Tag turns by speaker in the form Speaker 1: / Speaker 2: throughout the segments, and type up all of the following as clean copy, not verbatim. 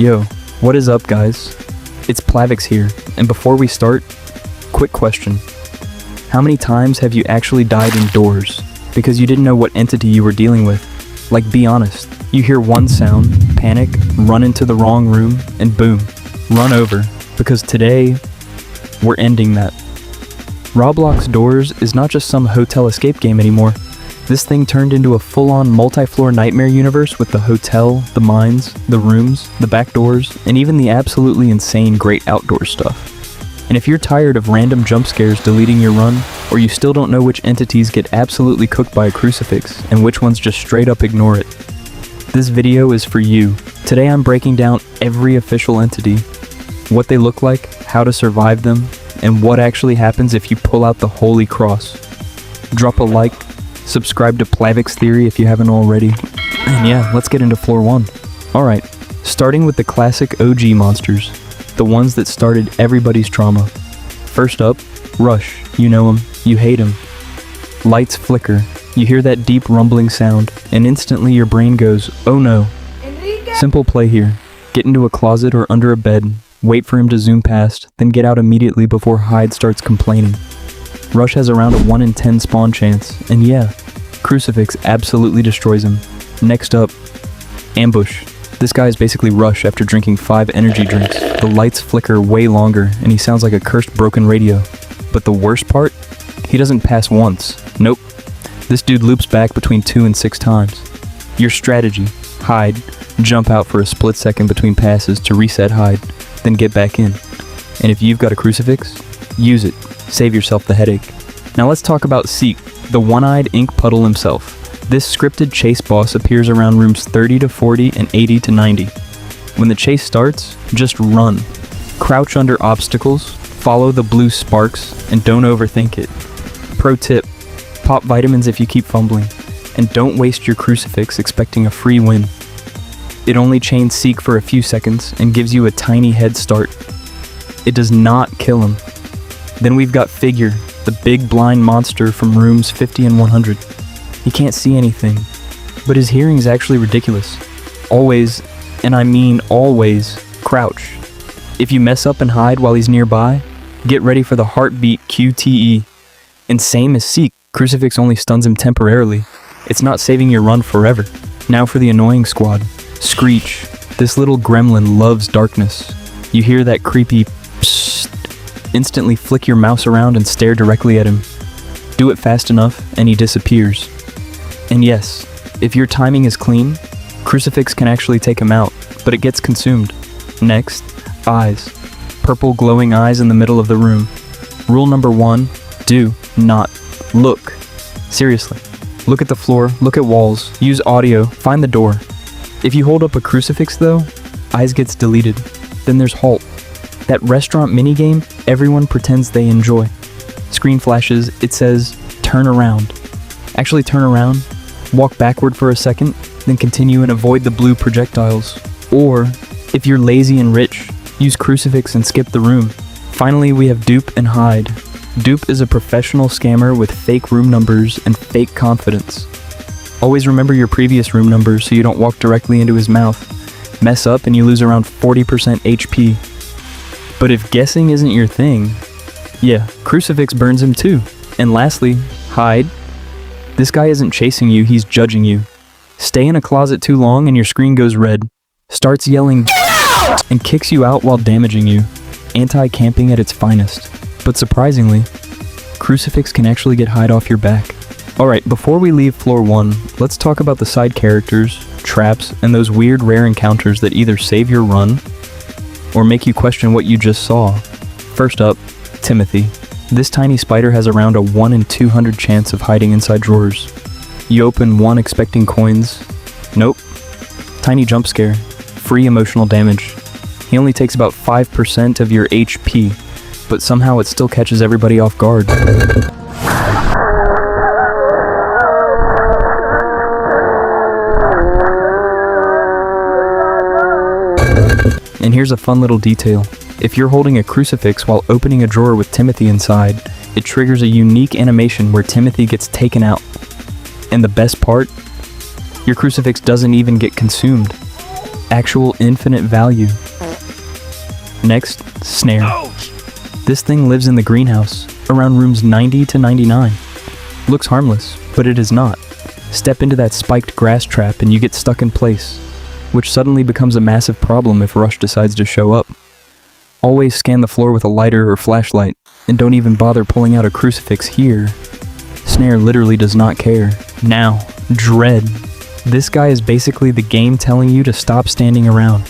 Speaker 1: Yo, what is up guys? It's Plavix here, and before we start, quick question. How many times have you actually died indoors because you didn't know what entity you were dealing with? Like, be honest. You hear one sound, panic, run into the wrong room, and boom, run over, because today, we're ending that. ROBLOX Doors is not just some hotel escape game anymore. This thing turned into a full-on multi-floor nightmare universe with the hotel, the mines, the rooms, the back doors, and even the absolutely insane great outdoor stuff. And if you're tired of random jump scares deleting your run, or you still don't know which entities get absolutely cooked by a crucifix, and which ones just straight up ignore it, this video is for you. Today I'm breaking down every official entity, what they look like, how to survive them, and what actually happens if you pull out the Holy Cross. Drop a like, subscribe to Plavix Theory if you haven't already, and yeah, let's get into floor 1. Alright, starting with the classic OG monsters, the ones that started everybody's trauma. First up, Rush. You know him, you hate him. Lights flicker, you hear that deep rumbling sound, and instantly your brain goes, oh no. Simple play here. Get into a closet or under a bed, wait for him to zoom past, then get out immediately before Hyde starts complaining. Rush has around a 1 in 10 spawn chance, and yeah, Crucifix absolutely destroys him. Next up, Ambush. This guy is basically Rush after drinking 5 energy drinks. The lights flicker way longer, and he sounds like a cursed broken radio. But the worst part? He doesn't pass once. Nope. This dude loops back between 2 and 6 times. Your strategy, hide, jump out for a split second between passes to reset hide, then get back in. And if you've got a Crucifix, use it. Save yourself the headache. Now let's talk about Seek, the one-eyed ink puddle himself. This scripted chase boss appears around rooms 30 to 40 and 80 to 90. When the chase starts, just run. Crouch under obstacles, follow the blue sparks, and don't overthink it. Pro tip, pop vitamins if you keep fumbling, and don't waste your Crucifix expecting a free win. It only chains Seek for a few seconds and gives you a tiny head start. It does not kill him. Then we've got Figure, the big blind monster from rooms 50 and 100. He can't see anything, but his hearing is actually ridiculous. Always, and I mean always, crouch. If you mess up and hide while he's nearby, get ready for the heartbeat QTE. And same as Seek, Crucifix only stuns him temporarily. It's not saving your run forever. Now for the annoying squad. Screech. This little gremlin loves darkness. You hear that creepy psst. Instantly flick your mouse around and stare directly at him. Do it fast enough and he disappears. And yes, if your timing is clean, Crucifix can actually take him out, but it gets consumed. Next, eyes. Purple glowing eyes in the middle of the room. Rule number 1, do not look. Seriously. Look at the floor, look at walls, use audio, find the door. If you hold up a Crucifix though, eyes gets deleted. Then there's Halt. That restaurant minigame everyone pretends they enjoy. Screen flashes, it says, turn around. Actually turn around, walk backward for a second, then continue and avoid the blue projectiles. Or, if you're lazy and rich, use Crucifix and skip the room. Finally, we have Dupe and Hide. Dupe is a professional scammer with fake room numbers and fake confidence. Always remember your previous room numbers so you don't walk directly into his mouth. Mess up and you lose around 40% HP. But if guessing isn't your thing, yeah, Crucifix burns him too. And lastly, Hide. This guy isn't chasing you, he's judging you. Stay in a closet too long and your screen goes red. Starts yelling and kicks you out while damaging you. Anti-camping at its finest. But surprisingly, Crucifix can actually get Hide off your back. Alright, before we leave floor 1, let's talk about the side characters, traps, and those weird rare encounters that either save your run or make you question what you just saw. First up, Timothy. This tiny spider has around a 1 in 200 chance of hiding inside drawers. You open one expecting coins. Nope. Tiny jump scare. Free emotional damage. He only takes about 5% of your HP, but somehow it still catches everybody off guard. And here's a fun little detail. If you're holding a Crucifix while opening a drawer with Timothy inside, it triggers a unique animation where Timothy gets taken out. And the best part? Your Crucifix doesn't even get consumed. Actual infinite value. Next, Snare. This thing lives in the greenhouse, around rooms 90 to 99. Looks harmless, but it is not. Step into that spiked grass trap and you get stuck in place, which suddenly becomes a massive problem if Rush decides to show up. Always scan the floor with a lighter or flashlight, and don't even bother pulling out a crucifix here. Snare literally does not care. Now, Dread. This guy is basically the game telling you to stop standing around.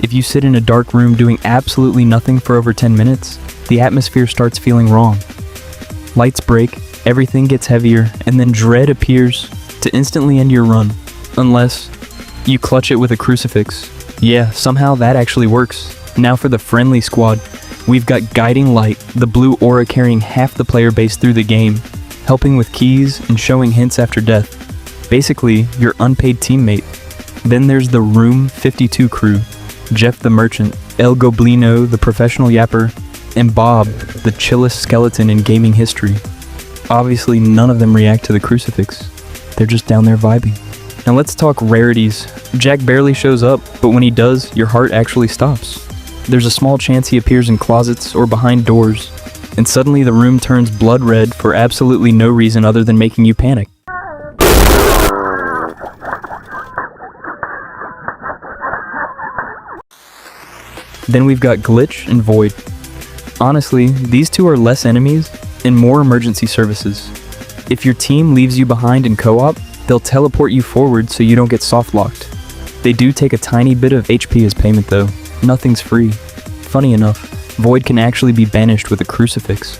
Speaker 1: If you sit in a dark room doing absolutely nothing for over 10 minutes, the atmosphere starts feeling wrong. Lights break, everything gets heavier, and then Dread appears to instantly end your run. Unless you clutch it with a crucifix. Yeah, somehow that actually works. Now for the Friendly squad. We've got Guiding Light, the blue aura carrying half the player base through the game, helping with keys and showing hints after death. Basically, your unpaid teammate. Then there's the Room 52 crew. Jeff the Merchant, El Goblino the professional yapper, and Bob, the chillest skeleton in gaming history. Obviously, none of them react to the crucifix. They're just down there vibing. Now let's talk rarities. Jack barely shows up, but when he does, your heart actually stops. There's a small chance he appears in closets or behind doors, and suddenly the room turns blood red for absolutely no reason other than making you panic. Then we've got Glitch and Void. Honestly, these two are less enemies and more emergency services. If your team leaves you behind in co-op, they'll teleport you forward so you don't get soft-locked. They do take a tiny bit of HP as payment though. Nothing's free. Funny enough, Void can actually be banished with a crucifix.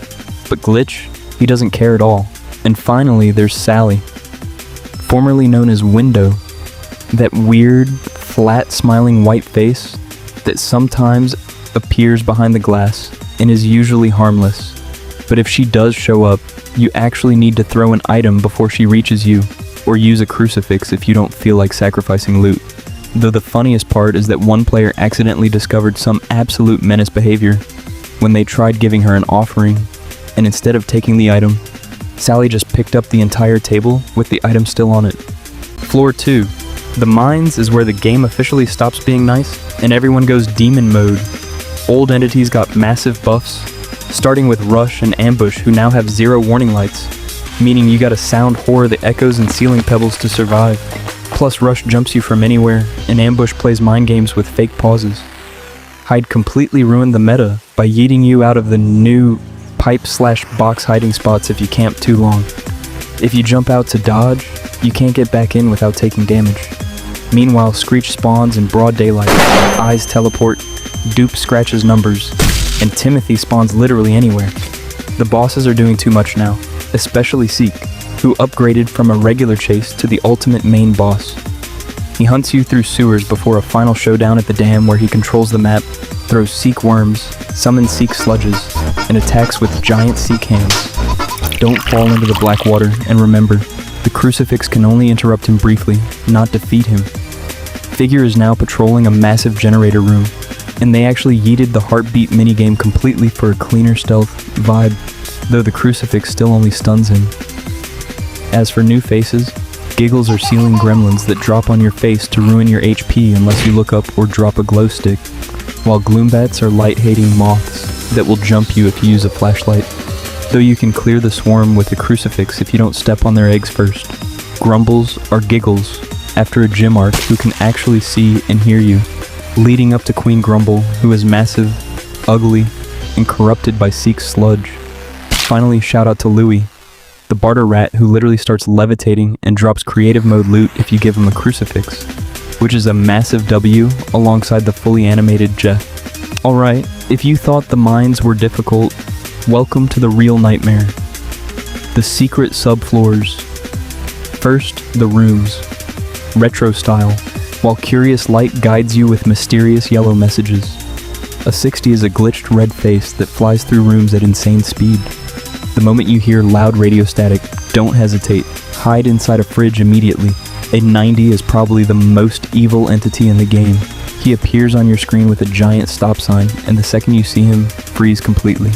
Speaker 1: But Glitch, he doesn't care at all. And finally, there's Sally. Formerly known as Window. That weird, flat, smiling white face that sometimes appears behind the glass and is usually harmless. But if she does show up, you actually need to throw an item before she reaches you, or use a crucifix if you don't feel like sacrificing loot. Though the funniest part is that one player accidentally discovered some absolute menace behavior when they tried giving her an offering, and instead of taking the item, Sally just picked up the entire table with the item still on it. Floor 2. The mines is where the game officially stops being nice, and everyone goes demon mode. Old entities got massive buffs, starting with Rush and Ambush, who now have 0 warning lights, meaning you gotta sound whore the echoes and ceiling pebbles to survive. Plus Rush jumps you from anywhere, and Ambush plays mind games with fake pauses. Hide completely ruined the meta by yeeting you out of the new pipe/box hiding spots if you camp too long. If you jump out to dodge, you can't get back in without taking damage. Meanwhile, Screech spawns in broad daylight, Eyes teleport, Dupe scratches numbers, and Timothy spawns literally anywhere. The bosses are doing too much now, especially Seek, who upgraded from a regular chase to the ultimate main boss. He hunts you through sewers before a final showdown at the dam where he controls the map, throws Seek worms, summons Seek sludges, and attacks with giant Seek hands. Don't fall into the black water, and remember, the crucifix can only interrupt him briefly, not defeat him. Figure is now patrolling a massive generator room, and they actually yeeted the heartbeat minigame completely for a cleaner stealth vibe, though the crucifix still only stuns him. As for new faces, Giggles are ceiling gremlins that drop on your face to ruin your HP unless you look up or drop a glow stick, while Gloombats are light-hating moths that will jump you if you use a flashlight, though you can clear the swarm with a crucifix if you don't step on their eggs first. Grumbles are Giggles, after a gym arc who can actually see and hear you, leading up to Queen Grumble, who is massive, ugly, and corrupted by Seek's sludge. Finally, shout out to Louie, the barter rat who literally starts levitating and drops creative mode loot if you give him a crucifix, which is a massive W alongside the fully animated Jeff. Alright, if you thought the mines were difficult, welcome to the real nightmare. The secret subfloors. First, the rooms. Retro style, while Curious Light guides you with mysterious yellow messages. A 60 is a glitched red face that flies through rooms at insane speed. The moment you hear loud radio static, don't hesitate. Hide inside a fridge immediately. A 90 is probably the most evil entity in the game. He appears on your screen with a giant stop sign, and the second you see him, freeze completely.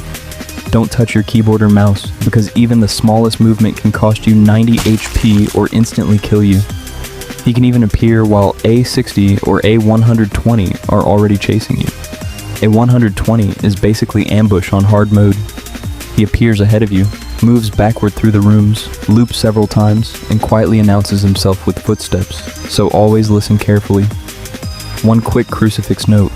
Speaker 1: Don't touch your keyboard or mouse, because even the smallest movement can cost you 90 HP or instantly kill you. He can even appear while A60 or A120 are already chasing you. A120 is basically ambush on hard mode. He appears ahead of you, moves backward through the rooms, loops several times, and quietly announces himself with footsteps, so always listen carefully. One quick Crucifix note: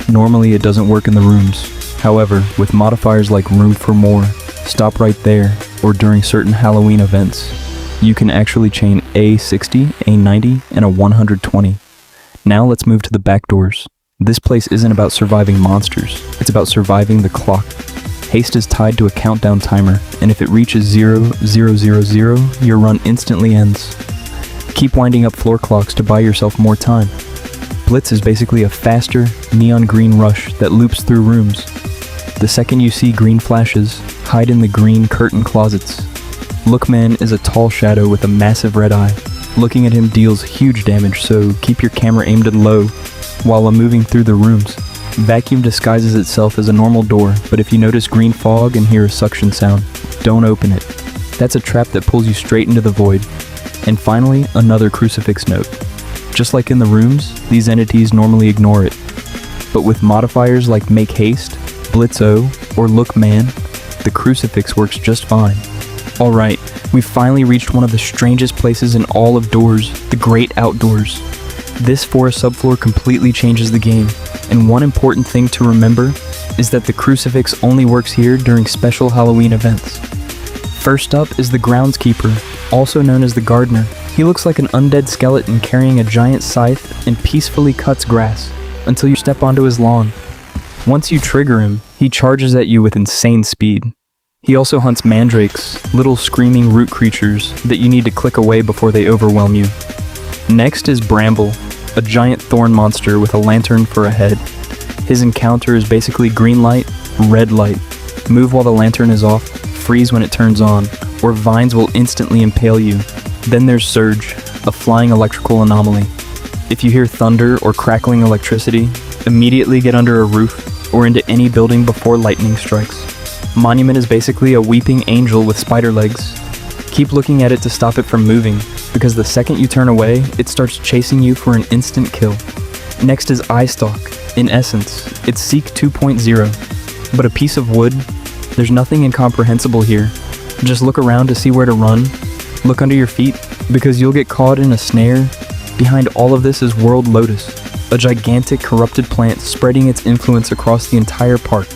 Speaker 1: normally it doesn't work in the rooms. However, with modifiers like Room for More, Stop Right There, or during certain Halloween events, you can actually chain A60, A90, and a 120. Now let's move to the Backdoors. This place isn't about surviving monsters, it's about surviving the clock. Haste is tied to a countdown timer, and if it reaches 0, 0, 0, 0, your run instantly ends. Keep winding up floor clocks to buy yourself more time. Blitz is basically a faster, neon green rush that loops through rooms. The second you see green flashes, hide in the green curtain closets. Lookman is a tall shadow with a massive red eye. Looking at him deals huge damage, so keep your camera aimed at low while moving through the rooms. Vacuum disguises itself as a normal door, but if you notice green fog and hear a suction sound, don't open it. That's a trap that pulls you straight into the void. And finally, another Crucifix note. Just like in the rooms, these entities normally ignore it. But with modifiers like Make Haste, Blitzo, or Look Man, the Crucifix works just fine. Alright, we've finally reached one of the strangest places in all of Doors, the Great Outdoors. This forest subfloor completely changes the game, and one important thing to remember is that the Crucifix only works here during special Halloween events. First up is the Groundskeeper, also known as the Gardener. He looks like an undead skeleton carrying a giant scythe and peacefully cuts grass until you step onto his lawn. Once you trigger him, he charges at you with insane speed. He also hunts mandrakes, little screaming root creatures that you need to click away before they overwhelm you. Next is Bramble, a giant thorn monster with a lantern for a head. His encounter is basically green light, red light. Move while the lantern is off, freeze when it turns on, or vines will instantly impale you. Then there's Surge, a flying electrical anomaly. If you hear thunder or crackling electricity, immediately get under a roof or into any building before lightning strikes. Monument is basically a weeping angel with spider legs. Keep looking at it to stop it from moving, because the second you turn away, it starts chasing you for an instant kill. Next is Eyestalk. In essence, it's Seek 2.0, but a piece of wood. There's nothing incomprehensible here. Just look around to see where to run. Look under your feet, because you'll get caught in a snare. Behind all of this is World Lotus, a gigantic corrupted plant spreading its influence across the entire park.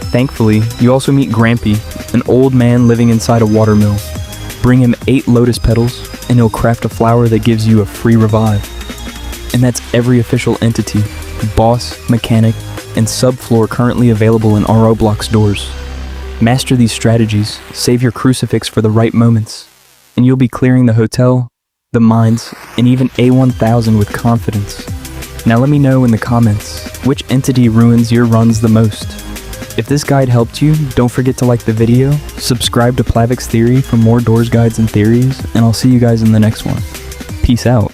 Speaker 1: Thankfully, you also meet Grampy, an old man living inside a watermill. Bring him 8 lotus petals, and he'll craft a flower that gives you a free revive. And that's every official entity, boss, mechanic, and subfloor currently available in ROBLOX Doors. Master these strategies, save your Crucifix for the right moments, and you'll be clearing the hotel, the mines, and even A1000 with confidence. Now let me know in the comments, which entity ruins your runs the most? If this guide helped you, don't forget to like the video, subscribe to Plavix Theory for more Doors guides and theories, and I'll see you guys in the next one. Peace out.